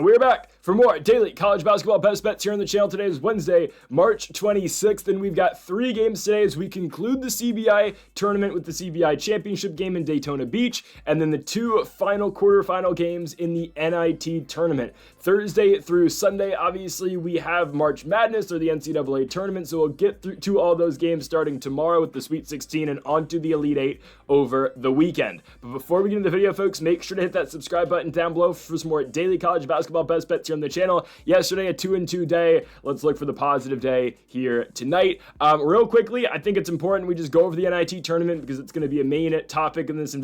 And we're back for more daily college basketball best bets here on the channel. Today is Wednesday, March 26th, and we've got 3 games today as we conclude the CBI tournament with the CBI championship game in Daytona Beach, and then the 2 final quarterfinal games in the NIT tournament. Thursday through Sunday, obviously, we have March Madness or the NCAA tournament, so we'll get through to all those games starting tomorrow with the Sweet 16 and onto the Elite 8 over the weekend. But before we get into the video, folks, make sure to hit that subscribe button down below for some more daily college basketball best bets here on the channel. Yesterday, a 2-2 day. Let's look for the positive day here tonight. Real quickly, I think it's important we just go over the NIT tournament because it's going to be a main topic in this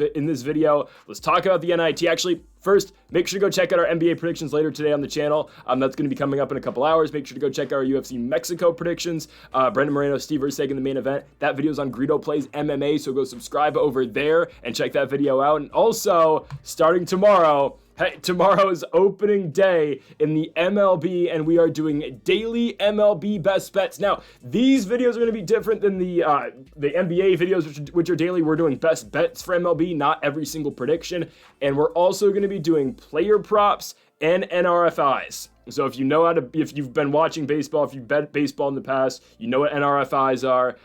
video. Let's talk about the NIT. Actually, first, make sure to go check out our NBA predictions later today on the channel. That's going to be coming up in a couple hours. Make sure to go check out our UFC Mexico predictions. Brendan Moreno, Steve Erceg in the main event. That video is on Greedo Plays MMA, so go subscribe over there and check that video out. And also, starting tomorrow, tomorrow's opening day in the MLB, and we are doing daily MLB best bets. Now, these videos are going to be different than the NBA videos, which are daily. We're doing best bets for MLB, not every single prediction. And we're also going to be doing player props and NRFIs. So if you've been watching baseball, if you've bet baseball in the past, you know what NRFIs are.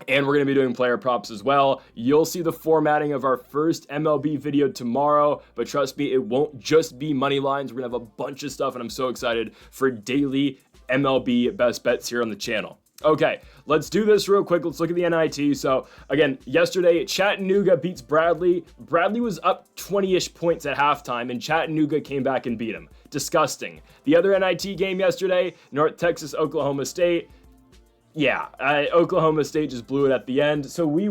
And we're going to be doing player props as well. You'll see the formatting of our first MLB video tomorrow, but trust me, it won't just be money lines. We're going to have a bunch of stuff, and I'm so excited for daily MLB best bets here on the channel. Okay, let's do this real quick. Let's look at the NIT. So, again, yesterday, Chattanooga beats Bradley. Bradley was up 20-ish points at halftime, and Chattanooga came back and beat him. Disgusting. The other NIT game yesterday, North Texas, Oklahoma State. Yeah, Oklahoma State just blew it at the end. So we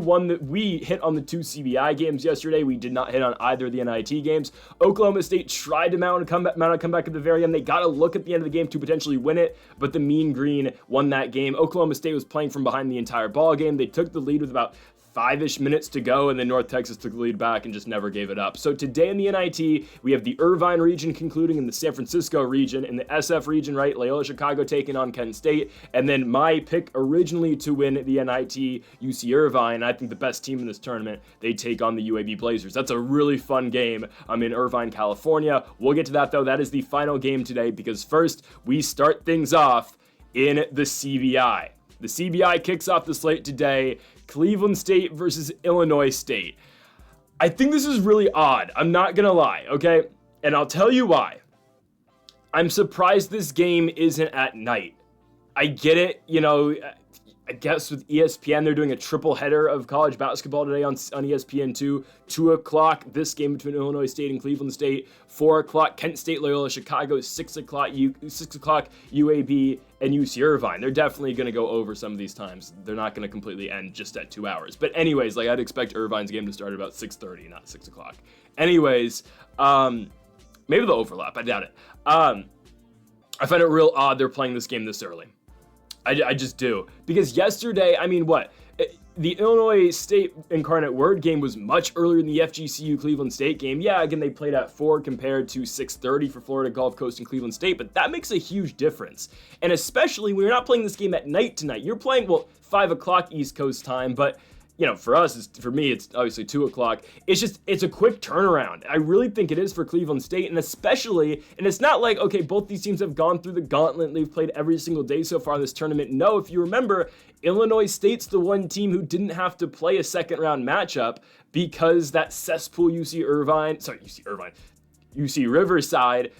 hit on the 2 CBI games yesterday. We did not hit on either of the NIT games. Oklahoma State tried to mount a comeback at the very end. They got a look at the end of the game to potentially win it, but the Mean Green won that game. Oklahoma State was playing from behind the entire ball game. They took the lead with about 5-ish minutes to go, and then North Texas took the lead back and just never gave it up. So today in the NIT, we have the Irvine region concluding in the San Francisco region. In the SF region, right, Loyola Chicago taking on Kent State. And then my pick originally to win the NIT, UC Irvine. I think the best team in this tournament, they take on the UAB Blazers. That's a really fun game. I'm in Irvine, California. We'll get to that, though. That is the final game today because first, we start things off in the CBI. The CBI kicks off the slate today. Cleveland State versus Illinois State. I think this is really odd. I'm not going to lie, okay? And I'll tell you why. I'm surprised this game isn't at night. I get it, I guess with ESPN, they're doing a triple header of college basketball today on ESPN2. 2 o'clock, this game between Illinois State and Cleveland State. 4 o'clock, Kent State, Loyola Chicago. 6 o'clock, UAB and UC Irvine. They're definitely going to go over some of these times. They're not going to completely end just at 2 hours. But anyways, I'd expect Irvine's game to start at about 6:30, not 6 o'clock. Anyways, maybe they'll overlap. I doubt it. I find it real odd they're playing this game this early. I just do. Because yesterday, the Illinois State Incarnate Word game was much earlier than the FGCU Cleveland State game. Yeah, again, they played at 4 compared to 6:30 for Florida Gulf Coast and Cleveland State, but that makes a huge difference. And especially when you're not playing this game at night tonight. You're playing, 5 o'clock East Coast time, but for me, it's obviously 2 o'clock. It's a quick turnaround. I really think it is for Cleveland State, and it's not like, okay, both these teams have gone through the gauntlet and they've played every single day so far in this tournament. No, if you remember, Illinois State's the one team who didn't have to play a second round matchup because that cesspool UC Riverside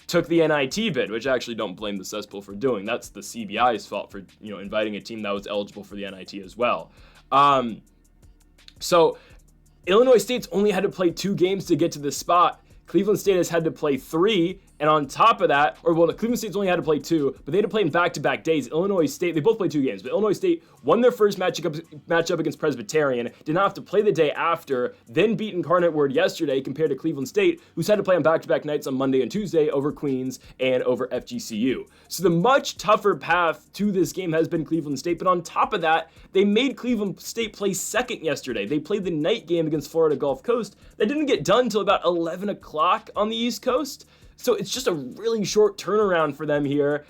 took the NIT bid, which I actually don't blame the cesspool for doing. That's the CBI's fault for, inviting a team that was eligible for the NIT as well. So Illinois State's only had to play 2 games to get to this spot. Cleveland State has had to play 3, and on top of that, Cleveland State's only had to play 2, but they had to play in back-to-back days. Illinois State, they both played 2 games, but Illinois State won their first matchup against Presbyterian, did not have to play the day after, then beat Incarnate Word yesterday compared to Cleveland State, who's had to play on back-to-back nights on Monday and Tuesday over Queens and over FGCU. So the much tougher path to this game has been Cleveland State, but on top of that, they made Cleveland State play second yesterday. They played the night game against Florida Gulf Coast. That didn't get done until about 11 o'clock on the East Coast. So it's just a really short turnaround for them here.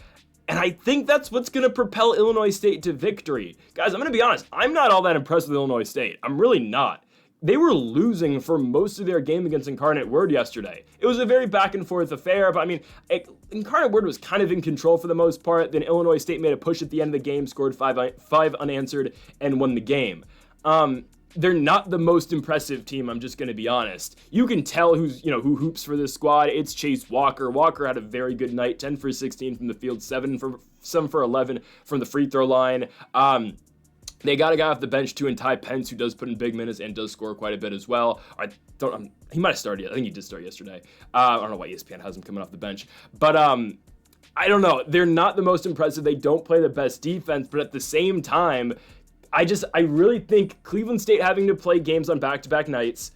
And I think that's what's going to propel Illinois State to victory. Guys, I'm going to be honest. I'm not all that impressed with Illinois State. I'm really not. they were losing for most of their game against Incarnate Word yesterday. It was a very back and forth affair, but I mean, Incarnate Word was kind of in control for the most part. Then Illinois State made a push at the end of the game, scored five unanswered, and won the game. They're not the most impressive team, I'm just going to be honest. You can tell who hoops for this squad. It's Chase Walker. Walker had a very good night, 10 for 16 from the field, 7 for 11 from the free throw line. They got a guy off the bench too in Ty Pence, who does put in big minutes and does score quite a bit as well. He might have started. I think he did start yesterday. I don't know why ESPN has him coming off the bench, but I don't know. They're not the most impressive. They don't play the best defense, but at the same time, I really think Cleveland State having to play games on back-to-back nights,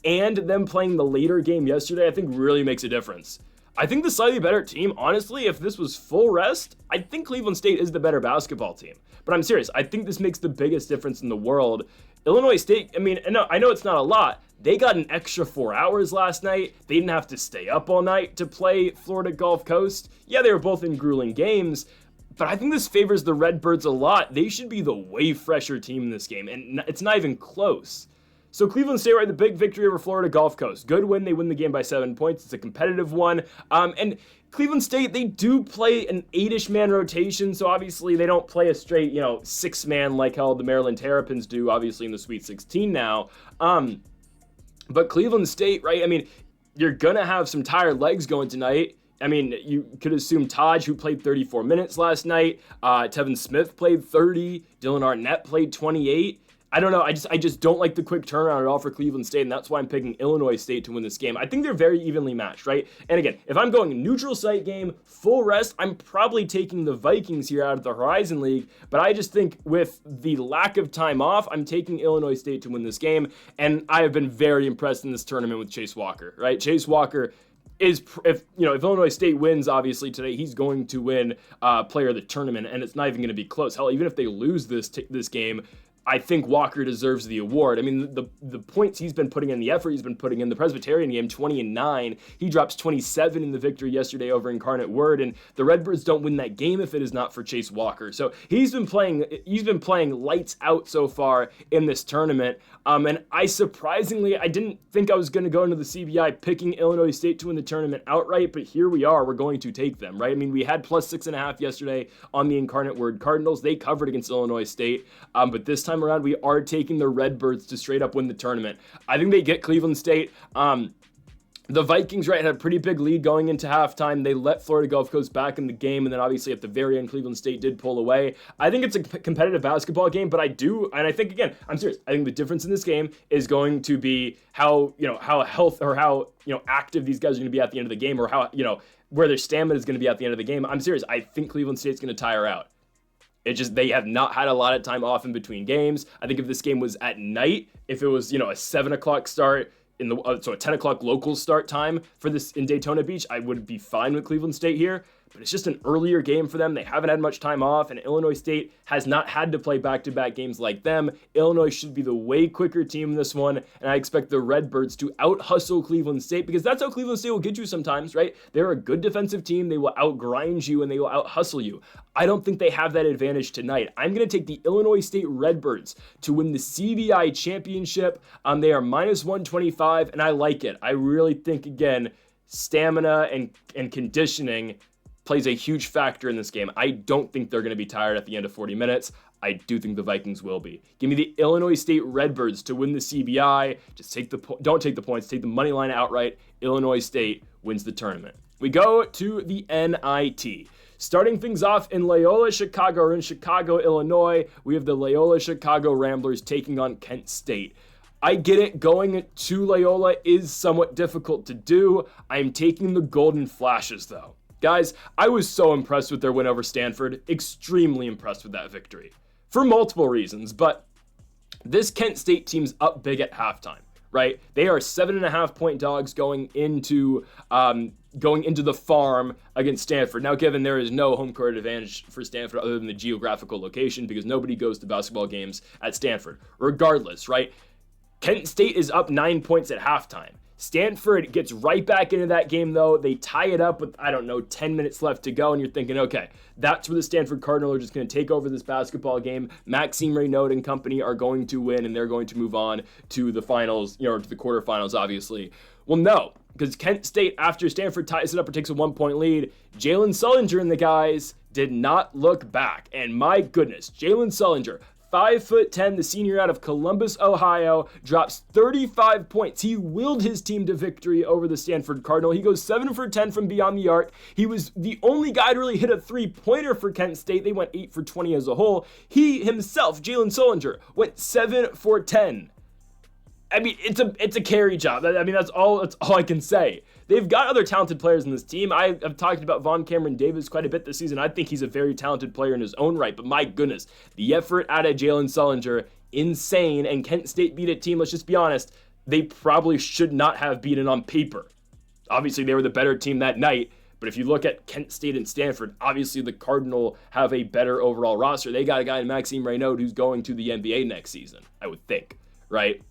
and them playing the later game yesterday, I think really makes a difference. I think the slightly better team, honestly, if this was full rest, I think Cleveland State is the better basketball team. But I'm serious. I think this makes the biggest difference in the world. Illinois State, I mean, I know it's not a lot. They got an extra 4 hours last night. They didn't have to stay up all night to play Florida Gulf Coast. Yeah, they were both in grueling games, but I think this favors the Redbirds a lot. They should be the way fresher team in this game, and it's not even close. So Cleveland State, right, the big victory over Florida Gulf Coast. Good win. They win the game by 7 points. It's a competitive one. And Cleveland State, they do play an 8-ish man rotation, so obviously they don't play a straight, 6-man like how the Maryland Terrapins do, obviously in the Sweet 16 now. But Cleveland State, right, I mean, you're going to have some tired legs going tonight. I mean, you could assume Taj, who played 34 minutes last night. Tevin Smith played 30. Dylan Arnett played 28. I don't know. I just don't like the quick turnaround at all for Cleveland State, and that's why I'm picking Illinois State to win this game. I think they're very evenly matched, right? And again, if I'm going neutral site game, full rest, I'm probably taking the Vikings here out of the Horizon League, but I just think with the lack of time off, I'm taking Illinois State to win this game, and I have been very impressed in this tournament with Chase Walker, right? Chase Walker is, if Illinois State wins, obviously today, he's going to win player of the tournament, and it's not even going to be close. Hell, even if they lose this game, I think Walker deserves the award. I mean, the points he's been putting in, the effort he's been putting in, the Presbyterian game, 20-9. He drops 27 in the victory yesterday over Incarnate Word, and the Redbirds don't win that game if it is not for Chase Walker. So he's been playing lights out so far in this tournament. And I didn't think I was going to go into the CBI picking Illinois State to win the tournament outright, but here we are. We're going to take them, right? I mean, we had plus 6.5 yesterday on the Incarnate Word Cardinals. They covered against Illinois State, but this time around, we are taking the Redbirds to straight up win the tournament. I think they get Cleveland State. The Vikings, right, had a pretty big lead going into halftime. They let Florida Gulf Coast back in the game, and then obviously at the very end, Cleveland State did pull away. I think it's a competitive basketball game, but I think, again, I'm serious. I think the difference in this game is going to be how active these guys are going to be at the end of the game, or how, where their stamina is going to be at the end of the game. I'm serious. I think Cleveland State's going to tire out. They have not had a lot of time off in between games. I think if this game was at night, if it was, a 7 o'clock start, so a 10 o'clock local start time for this in Daytona Beach, I would be fine with Cleveland State here. But it's just an earlier game for them. They haven't had much time off, and Illinois State has not had to play back-to-back games like them. Illinois should be the way quicker team in this one, and I expect the Redbirds to out-hustle Cleveland State, because that's how Cleveland State will get you sometimes, right? They're a good defensive team. They will out-grind you, and they will out-hustle you. I don't think they have that advantage tonight. I'm going to take the Illinois State Redbirds to win the CBI championship. They are minus 125, and I like it. I really think, again, stamina and conditioning plays a huge factor in this game. I don't think they're going to be tired at the end of 40 minutes. I do think the Vikings will be. Give me the Illinois State Redbirds to win the CBI. Just don't take the points. Take the money line outright. Illinois State wins the tournament. We go to the NIT. Starting things off in Loyola, Chicago, or in Chicago, Illinois, we have the Loyola Chicago Ramblers taking on Kent State. I get it, going to Loyola is somewhat difficult to do. I'm taking the Golden Flashes, though. Guys, I was so impressed with their win over Stanford. Extremely impressed with that victory. For multiple reasons, but this Kent State team's up big at halftime, right? They are 7.5-point dogs going into the farm against Stanford. Now, given there is no home court advantage for Stanford other than the geographical location, because nobody goes to basketball games at Stanford. Regardless, right? Kent State is up 9 points at halftime. Stanford gets right back into that game, though. They tie it up with, 10 minutes left to go, and you're thinking, okay, that's where the Stanford Cardinals are just going to take over this basketball game. Maxime Reynaud and company are going to win, and they're going to move on to the finals, to the quarterfinals, obviously. Well, no, because Kent State, after Stanford ties it up or takes a 1-point lead, Jalen Sullinger and the guys did not look back. And my goodness, Jalen Sullinger, 5'10", the senior out of Columbus, Ohio, drops 35 points. He willed his team to victory over the Stanford Cardinal. He goes 7 for 10 from beyond the arc. He was the only guy to really hit a three-pointer for Kent State. They went 8 for 20 as a whole. He himself, Jalen Sullinger, went 7 for 10. I mean, it's a carry job. I mean, that's all I can say. They've got other talented players in this team. I've talked about Von Cameron Davis quite a bit this season. I think he's a very talented player in his own right, but my goodness, the effort out of Jalen Sullinger, insane, and Kent State beat a team, let's just be honest, they probably should not have beaten on paper. Obviously, they were the better team that night, but if you look at Kent State and Stanford, obviously the Cardinal have a better overall roster. They got a guy in Maxime Reynaud who's going to the NBA next season, I would think, right?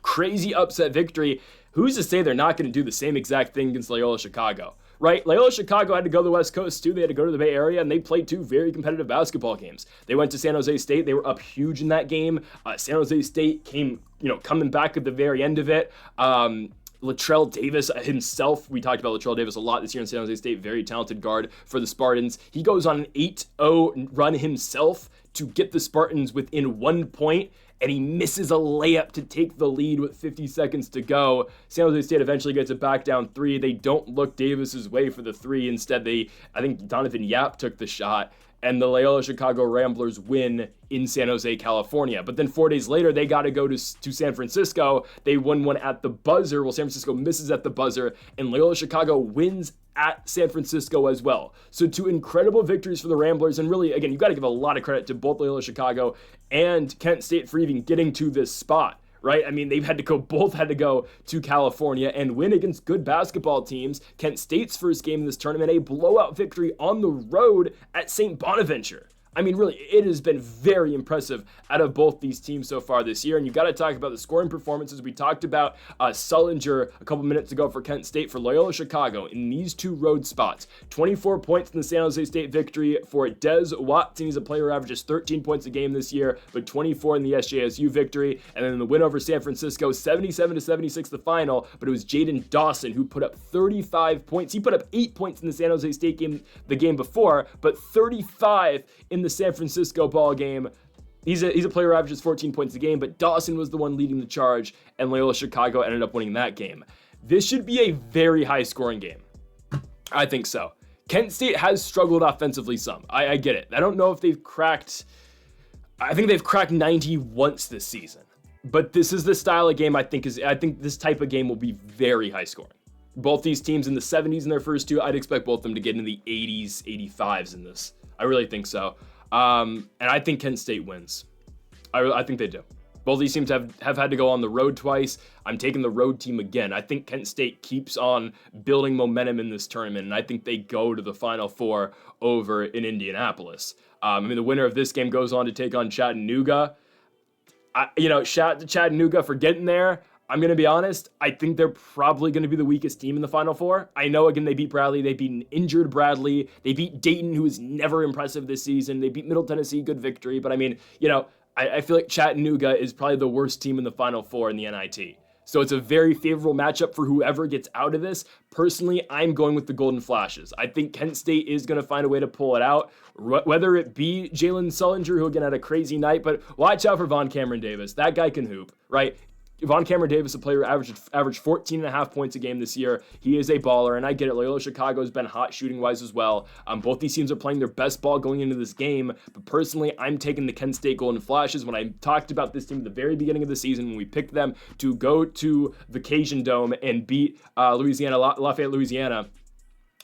Crazy upset victory. Who's to say they're not going to do the same exact thing against Loyola Chicago, right? Loyola Chicago had to go to the West Coast too. They had to go to the Bay Area, and they played 2 very competitive basketball games. They went to San Jose State. They were up huge in that game. San Jose State came, coming back at the very end of it. Latrell Davis himself, we talked about Latrell Davis a lot this year in San Jose State, very talented guard for the Spartans. He goes on an 8-0 run himself to get the Spartans within 1 point, and he misses a layup to take the lead with 50 seconds to go. San Jose State eventually gets it back down 3. They don't look Davis's way for the 3. Instead, I think Donovan Yap took the shot, and the Loyola Chicago Ramblers win in San Jose, California. But then 4 days later, they got to go to San Francisco. They won one at the buzzer. Well, San Francisco misses at the buzzer, and Loyola Chicago wins at San Francisco as well. So 2 incredible victories for the Ramblers, and really, again, you got to give a lot of credit to both Loyola Chicago and Kent State for even getting to this spot, right? I mean, both had to go to California and win against good basketball teams. Kent State's first game in this tournament, a blowout victory on the road at St. Bonaventure. I mean, really, it has been very impressive out of both these teams so far this year. And you got to talk about the scoring performances. We talked about Sullinger a couple minutes ago for Kent State. For Loyola Chicago, in these 2 road spots, 24 points in the San Jose State victory for Des Watson. He's a player who averages 13 points a game this year, but 24 in the SJSU victory. And then the win over San Francisco, 77-76 the final, but it was Jaden Dawson who put up 35 points. He put up 8 points in the San Jose State game the game before, but 35 in the San Francisco ball game. He's a player who averages 14 points a game, but Dawson was the one leading the charge, and Loyola Chicago ended up winning that game. This should be a very high-scoring game. I think so. Kent State has struggled offensively some. I get it. I don't know if they've cracked... I think they've cracked 90 once this season. But this is the style of game I think this type of game will be very high-scoring. Both these teams in the 70s in their first 2. I'd expect both of them to get into the 80s, 85s in this. I really think so. And I think Kent State wins. I think they do. Both these teams have had to go on the road twice. I'm taking the road team again. I think Kent State keeps on building momentum in this tournament, and I think they go to the Final Four over in Indianapolis. The winner of this game goes on to take on Chattanooga. Shout out to Chattanooga for getting there. I'm going to be honest, I think they're probably going to be the weakest team in the Final Four. I know, again, they beat Bradley. They beat an injured Bradley. They beat Dayton, who is never impressive this season. They beat Middle Tennessee, good victory. But I feel like Chattanooga is probably the worst team in the Final Four in the NIT. So it's a very favorable matchup for whoever gets out of this. Personally, I'm going with the Golden Flashes. I think Kent State is going to find a way to pull it out, whether it be Jalen Sullinger, who again had a crazy night, but watch out for Von Cameron Davis. That guy can hoop, right? Von Cameron Davis, a player who averaged 14.5 points a game this year. He is a baller, and I get it. Loyola Chicago has been hot shooting-wise as well. Both these teams are playing their best ball going into this game, but personally, I'm taking the Kent State Golden Flashes. When I talked about this team at the very beginning of the season, when we picked them to go to the Cajun Dome and beat Lafayette, Louisiana,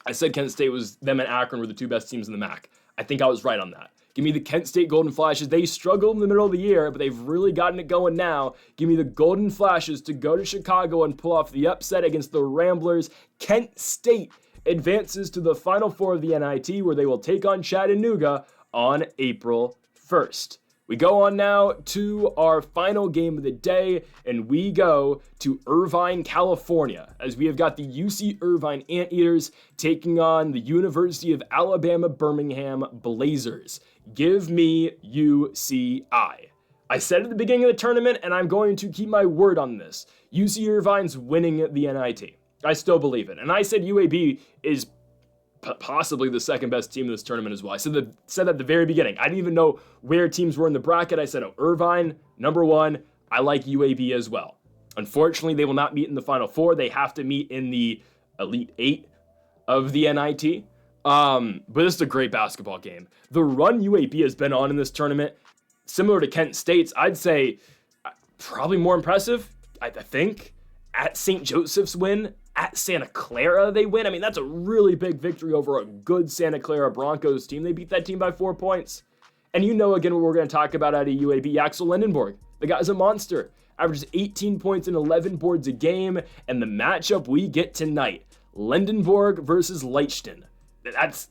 I said Kent State was them and Akron were the 2 best teams in the MAC. I think I was right on that. Give me the Kent State Golden Flashes. They struggled in the middle of the year, but they've really gotten it going now. Give me the Golden Flashes to go to Chicago and pull off the upset against the Ramblers. Kent State advances to the Final Four of the NIT, where they will take on Chattanooga on April 1st. We go on now to our final game of the day, and we go to Irvine, California, as we have got the UC Irvine Anteaters taking on the University of Alabama Birmingham Blazers. Give me UCI. I said at the beginning of the tournament, and I'm going to keep my word on this. UC Irvine's winning the NIT. I still believe it. And I said UAB is possibly the second best team in this tournament as well. I said that at the very beginning. I didn't even know where teams were in the bracket. I said, oh, Irvine, number one. I like UAB as well. Unfortunately, they will not meet in the Final Four. They have to meet in the Elite Eight of the NIT. But this is a great basketball game. The run UAB has been on in this tournament, similar to Kent State's, I'd say probably more impressive, I think. At St. Joseph's win, at Santa Clara they win. I mean, that's a really big victory over a good Santa Clara Broncos team. They beat that team by 4 points. And you know, again, what we're going to talk about out of UAB, Axel Lendenborg. The guy's a monster. Averages 18 points and 11 boards a game. And the matchup we get tonight, Lendenborg versus Leichtston. That's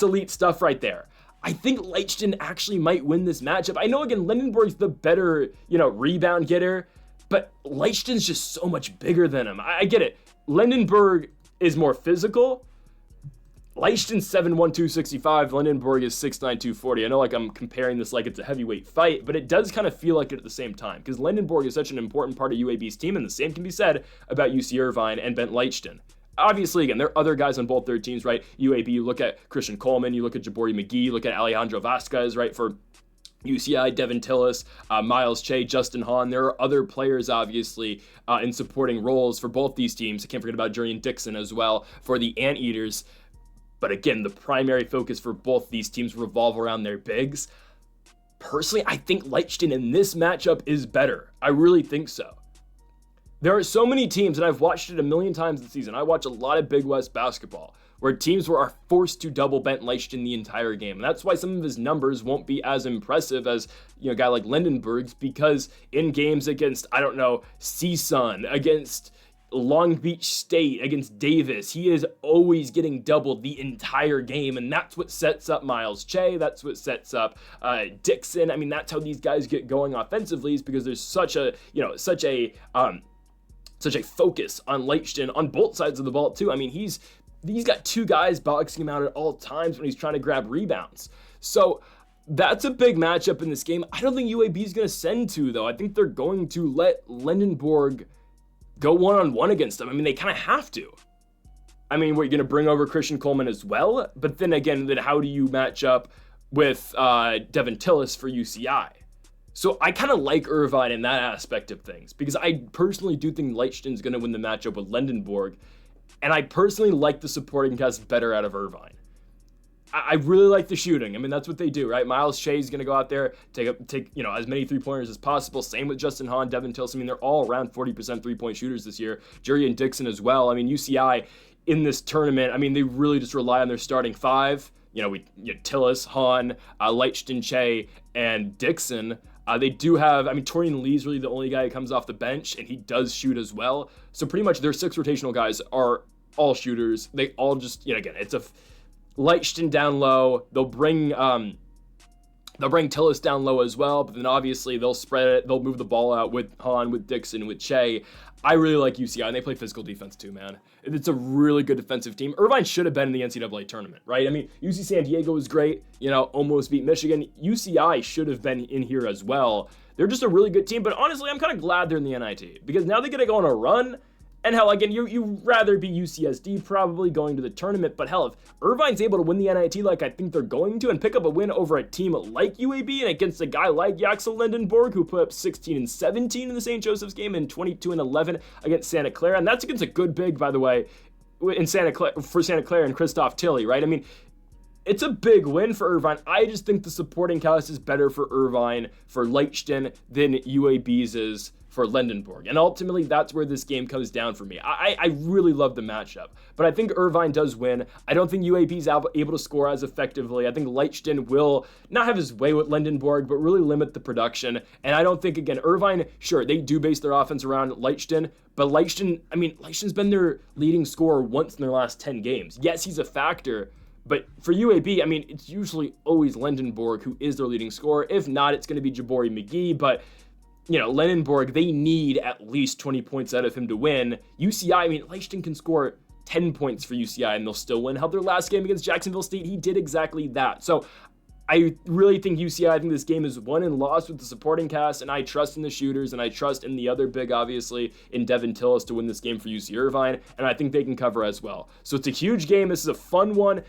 elite stuff right there. I think Leichtston actually might win this matchup. I know, again, Lendenborg's the better, rebound getter, but Leichtston's just so much bigger than him. I get it. Lendenborg is more physical. Leichtston's 7'1", 265. Lendenborg is 6'9", 240. I know I'm comparing this like it's a heavyweight fight, but it does kind of feel like it at the same time because Lendenborg is such an important part of UAB's team, and the same can be said about UC Irvine and Bent Leichtston. Obviously, again, there are other guys on both their teams, right? UAB, you look at Christian Coleman, you look at Jabori McGee, you look at Alejandro Vasquez, right, for UCI, Devin Tillis, Miles Che, Justin Hahn. There are other players, obviously, in supporting roles for both these teams. I can't forget about Jurian Dixon as well for the Anteaters. But again, the primary focus for both these teams revolve around their bigs. Personally, I think Leichtston in this matchup is better. I really think so. There are so many teams, and I've watched it a million times this season. I watch a lot of Big West basketball, where teams are forced to double Bent Leichtston the entire game. And that's why some of his numbers won't be as impressive as, a guy like Lendenborg's, because in games against, CSUN, against Long Beach State, against Davis, he is always getting doubled the entire game. And that's what sets up Miles Che. That's what sets up Dixon. I mean, that's how these guys get going offensively, is because there's such a focus on Leichtston on both sides of the ball too. I mean, he's got two guys boxing him out at all times when he's trying to grab rebounds. So that's a big matchup in this game. I don't think UAB is going to send two, though. I think they're going to let Lendenborg go one-on-one against them. I mean, they kind of have to. I mean, we're going to bring over Christian Coleman as well, but then again, how do you match up with Devin Tillis for UCI? So I kind of like Irvine in that aspect of things, because I personally do think Leichtston's going to win the matchup with Lendenborg, and I personally like the supporting cast better out of Irvine. I really like the shooting. I mean, that's what they do, right? Miles Shea's going to go out there, take as many three-pointers as possible. Same with Justin Hahn, Devin Tillis. I mean, they're all around 40% three-point shooters this year. Jurian Dixon as well. I mean, UCI in this tournament, I mean, they really just rely on their starting five. Tillis, Hahn, Leichtston, Che, and Dixon. They do have, Torian Lee's really the only guy who comes off the bench, and he does shoot as well. So pretty much their six rotational guys are all shooters. They all just, again, it's a Leichtston down low. They'll bring Tillis down low as well, but then obviously they'll spread it. They'll move the ball out with Hahn, with Dixon, with Che. I really like UCI, and they play physical defense too, man. It's a really good defensive team. Irvine should have been in the NCAA tournament, right? I mean, UC San Diego was great, almost beat Michigan. UCI should have been in here as well. They're just a really good team, but honestly, I'm kind of glad they're in the NIT, because now they get to go on a run. And hell, again, you'd rather be UCSD probably going to the tournament, but hell, if Irvine's able to win the NIT like I think they're going to, and pick up a win over a team like UAB and against a guy like Yaxel Lendenborg, who put up 16 and 17 in the St. Joseph's game and 22 and 11 against Santa Clara, and that's against a good big, by the way, for Santa Clara and Christoph Tilley, right? I mean, it's a big win for Irvine. I just think the supporting cast is better for Irvine, for Leichtston, than UAB's is for Lendenborg. And ultimately, that's where this game comes down for me. I really love the matchup, but I think Irvine does win. I don't think UAB's able to score as effectively. I think Leichtston will not have his way with Lendenborg, but really limit the production. And I don't think, again, Irvine, sure, they do base their offense around Leichtston, but Leichtston's been their leading scorer once in their last 10 games. Yes, he's a factor, But for UAB, I mean, it's usually always Lendenborg who is their leading scorer. If not, it's going to be Jabori McGee. But, you know, Lendenborg, they need at least 20 points out of him to win. UCI, I mean, Leichten can score 10 points for UCI and they'll still win. How their last game against Jacksonville State, he did exactly that. So I really think UCI, I think this game is won and lost with the supporting cast, and I trust in the shooters, and I trust in the other big, obviously, in Devin Tillis to win this game for UC Irvine, and I think they can cover as well. So it's a huge game. This is a fun one.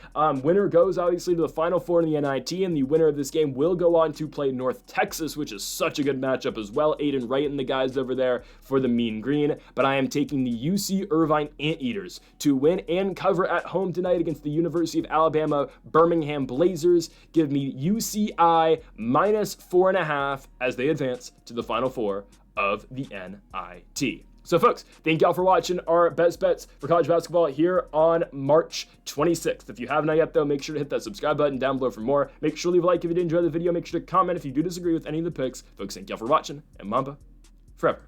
Winner goes, obviously, to the Final Four in the NIT, and the winner of this game will go on to play North Texas, which is such a good matchup as well. Aiden Wright and the guys over there for the Mean Green, but I am taking the UC Irvine Anteaters to win and cover at home tonight against the University of Alabama Birmingham Blazers. Give me UCI minus 4.5 as they advance to the Final Four of the NIT. So folks, thank y'all for watching our best bets for college basketball here on March 26th. If you have not yet though, make sure to hit that subscribe button down below for more. Make sure to leave a like if you did enjoy the video. Make sure to comment if you do disagree with any of the picks. Folks, thank y'all for watching, and Mamba forever.